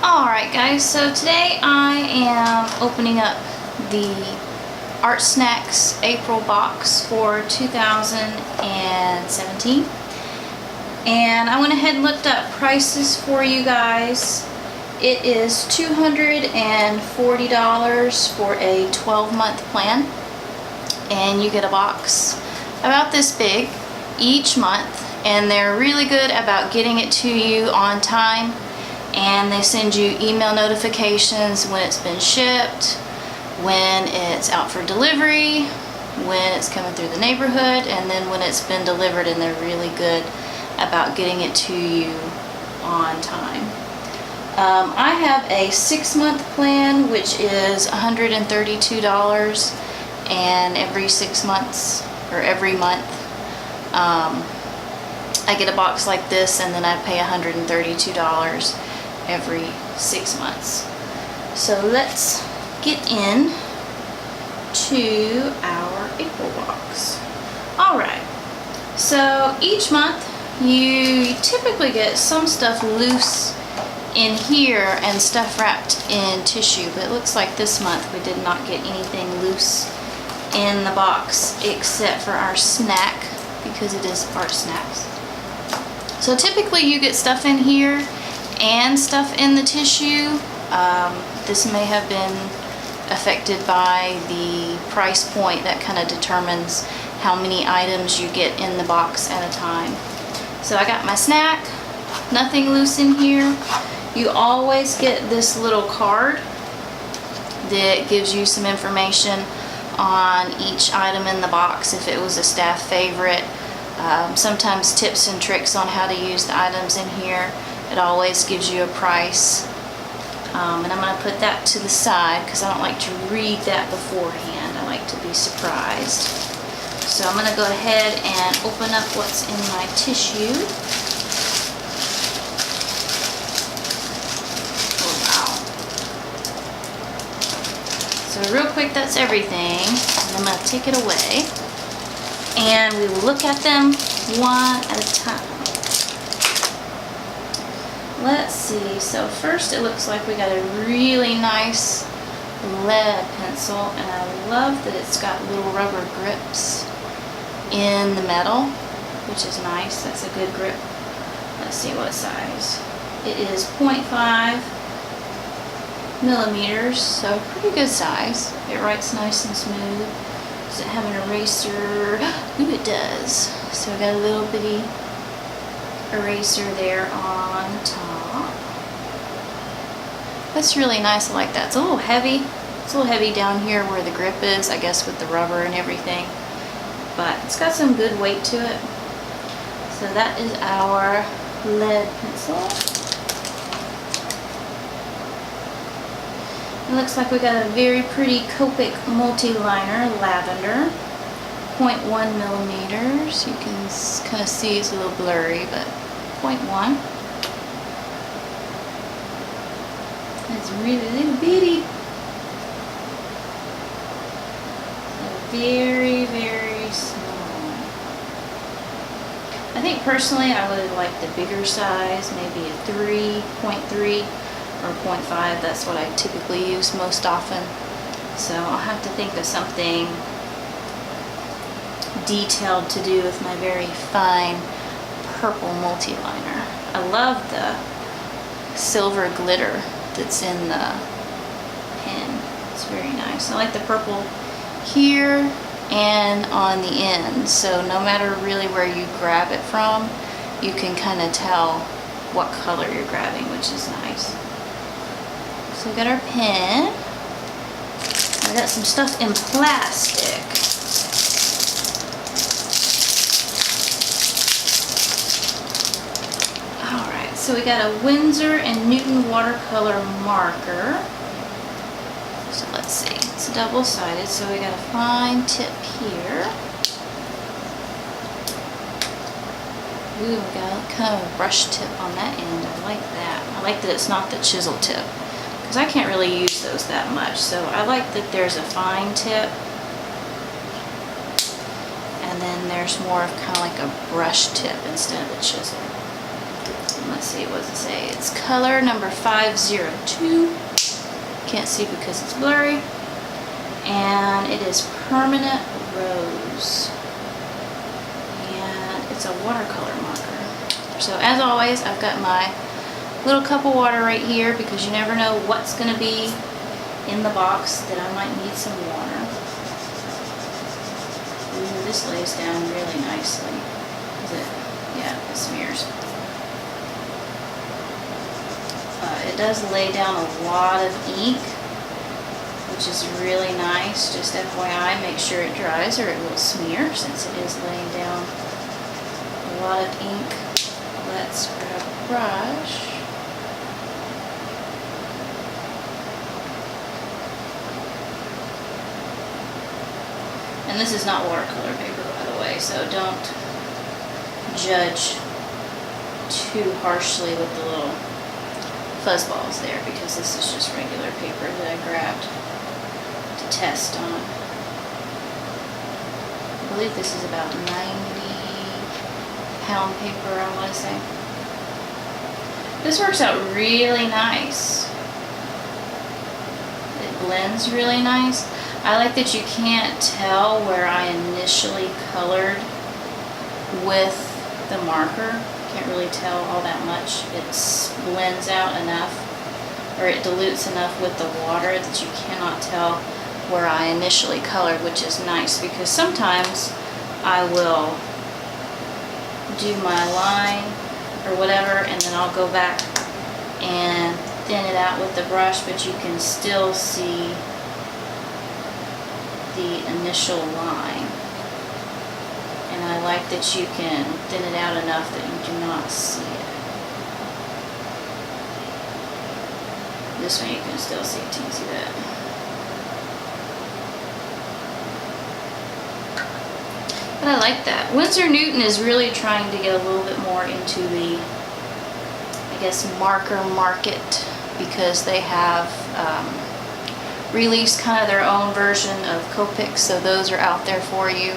Alright guys, so today I am opening up the ArtSnacks April box for 2017. And I went ahead and looked up prices for you guys. It is $240 for a 12-month plan. And you get a box about this big each month. And they're really good about getting it to you on time. And they send you email notifications when it's been shipped, when it's out for delivery, when it's coming through the neighborhood, and then when it's been delivered, and they're really good about getting it to you on time. I have a 6-month plan, which is $132, and every 6 months, or every month, I get a box like this, and then I pay $132 every 6 months. So let's get in to our April box. Alright, so each month you typically get some stuff loose in here and stuff wrapped in tissue, but it looks like this month we did not get anything loose in the box except for our snack, because it is ArtSnacks. So typically you get stuff in here and stuff in the tissue. This may have been affected by the price point. That kind of determines how many items you get in the box at a time. So I got my snack, nothing loose in here. You always get this little card that gives you some information on each item in the box, if it was a staff favorite. Sometimes tips and tricks on how to use the items in here. It always gives you a price. And I'm going to put that to the side because I don't like to read that beforehand. I like to be surprised. So I'm going to go ahead and open up what's in my tissue. Oh wow. So real quick, that's everything. And I'm going to take it away. And we will look at them one at a time. Let's see, so first it looks like we got a really nice lead pencil, and I love that it's got little rubber grips in the metal, which is nice. That's a good grip. Let's see what size. It is 0.5 millimeters, so pretty good size. It writes nice and smooth. Does it have an eraser? Ooh, it does. So we got a little bitty eraser there on the top. That's really nice. I like that. It's a little heavy. It's a little heavy down here where the grip is, I guess, with the rubber and everything. But it's got some good weight to it. So that is our lead pencil. It looks like we got a very pretty Copic Multiliner Lavender. 0.1 millimeters. You can kind of see it's a little blurry, but 0.1. It's really little bitty. So very, very small. I think personally I would like the bigger size, maybe a 3.3 or 0.5. That's what I typically use most often. So I'll have to think of something detailed to do with my very fine purple multiliner. I love the silver glitter that's in the pen. It's very nice. I like the purple here and on the end, so no matter really where you grab it from, you can kind of tell what color you're grabbing, which is nice. So we got our pen. I got some stuff in plastic. So we got a Winsor and Newton watercolor marker. So let's see, it's double-sided, so we got a fine tip here. Ooh, we got kind of a brush tip on that end. I like that. I like that it's not the chisel tip, because I can't really use those that much. So I like that there's a fine tip, and then there's more of kind of like a brush tip instead of a chisel. I'm let's see, what does it say? It's color number 502. Can't see because it's blurry. And it is Permanent Rose. And it's a watercolor marker. So as always, I've got my little cup of water right here because you never know what's going to be in the box that I might need some water. Ooh, this lays down really nicely. Yeah, it smears. It does lay down a lot of ink, which is really nice. Just FYI, make sure it dries or it will smear since it is laying down a lot of ink. Let's grab a brush. And this is not watercolor paper, by the way, so don't judge too harshly with the little fuzz balls there, because this is just regular paper that I grabbed to test on. I believe this is about 90-pound paper, I want to say. This works out really nice. It blends really nice. I like that you can't tell where I initially colored with the marker. Can't really tell all that much. It blends out enough, or it dilutes enough with the water that you cannot tell where I initially colored, which is nice because sometimes I will do my line or whatever and then I'll go back and thin it out with the brush, but you can still see the initial line. And I like that you can thin it out enough that you do not see it. This one you can still see it. You can see that. But I like that. Winsor Newton is really trying to get a little bit more into the, I guess, marker market, because they have released kind of their own version of Copic, so those are out there for you.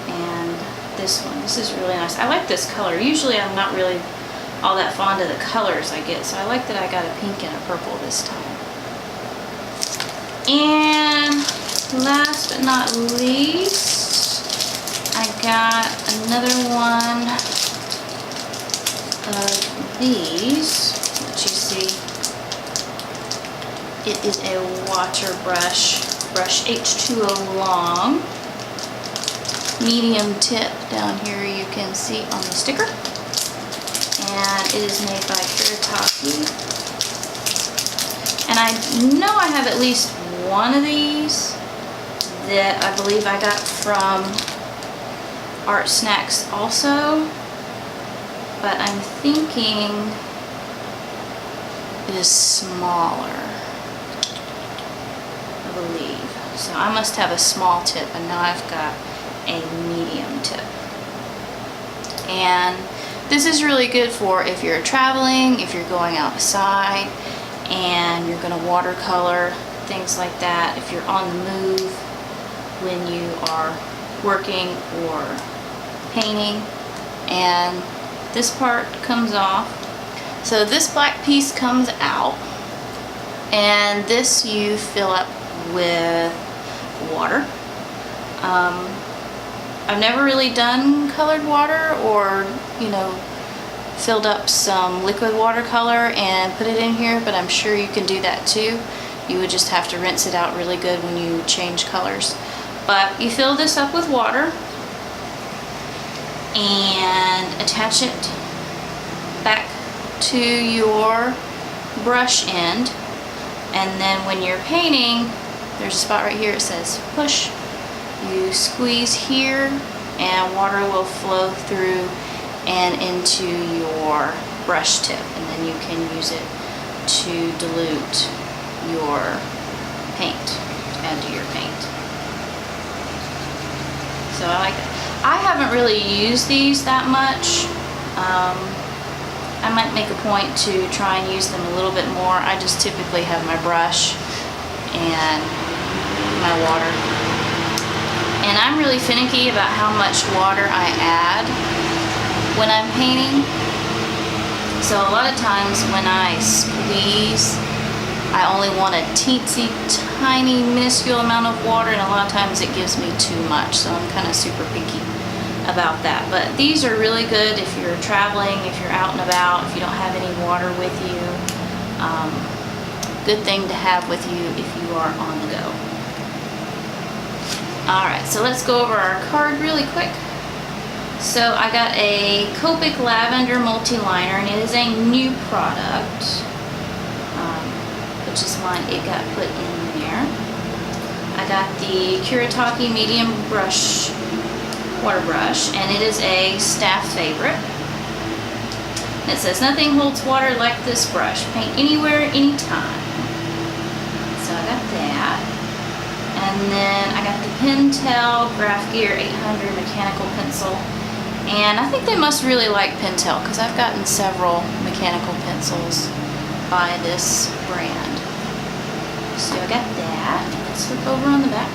And this one, this is really nice. I like this color. Usually I'm not really all that fond of the colors I get, so I like that I got a pink and a purple this time. And last but not least, I got another one of these, which you see. It is a water brush, brush H2O long. Medium tip down here you can see on the sticker, and it is made by Kuretake, and I know I have at least one of these that I believe I got from ArtSnacks also, but I'm thinking it is smaller, I believe. So I must have a small tip, and now I've got a medium tip. And this is really good for if you're traveling, if you're going outside and you're going to watercolor, things like that, if you're on the move when you are working or painting. And this part comes off. So this black piece comes out, and this you fill up with water. I've never really done colored water, or, you know, filled up some liquid watercolor and put it in here, but I'm sure you can do that too. You would just have to rinse it out really good when you change colors. But you fill this up with water and attach it back to your brush end, and then when you're painting, there's a spot right here, it says push. You squeeze here and water will flow through and into your brush tip, and then you can use it to dilute your paint, add to your paint. So I like it. I haven't really used these that much. I might make a point to try and use them a little bit more. I just typically have my brush and my water. And I'm really finicky about how much water I add when I'm painting. So a lot of times when I squeeze, I only want a teensy tiny minuscule amount of water, and a lot of times it gives me too much, so I'm kind of super picky about that. But these are really good if you're traveling, if you're out and about, if you don't have any water with you. Good thing to have with you if you are on the go. Alright, so let's go over our card really quick. So I got a Copic Lavender Multiliner, and it is a new product, which is why it got put in there. I got the Kuretake Medium Brush, Water Brush, and it is a staff favorite. And it says, nothing holds water like this brush. Paint anywhere, anytime. So I got that. And then I got the Pentel GraphGear 800 mechanical pencil. And I think they must really like Pentel, because I've gotten several mechanical pencils by this brand. So I got that. Let's flip over on the back.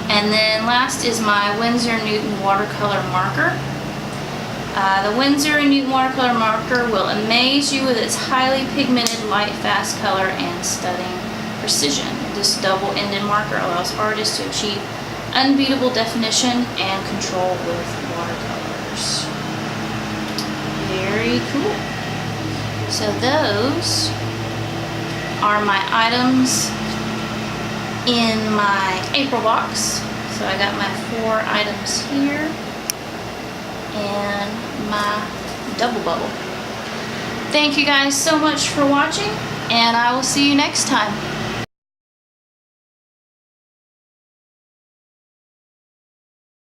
And then last is my Winsor Newton watercolor marker. The Winsor Newton watercolor marker will amaze you with its highly pigmented, light, fast color and stunning precision. This double-ended marker allows artists to achieve unbeatable definition and control with watercolors. Very cool. So those are my items in my April box. So I got my 4 items here and my double bubble. Thank you guys so much for watching, and I will see you next time.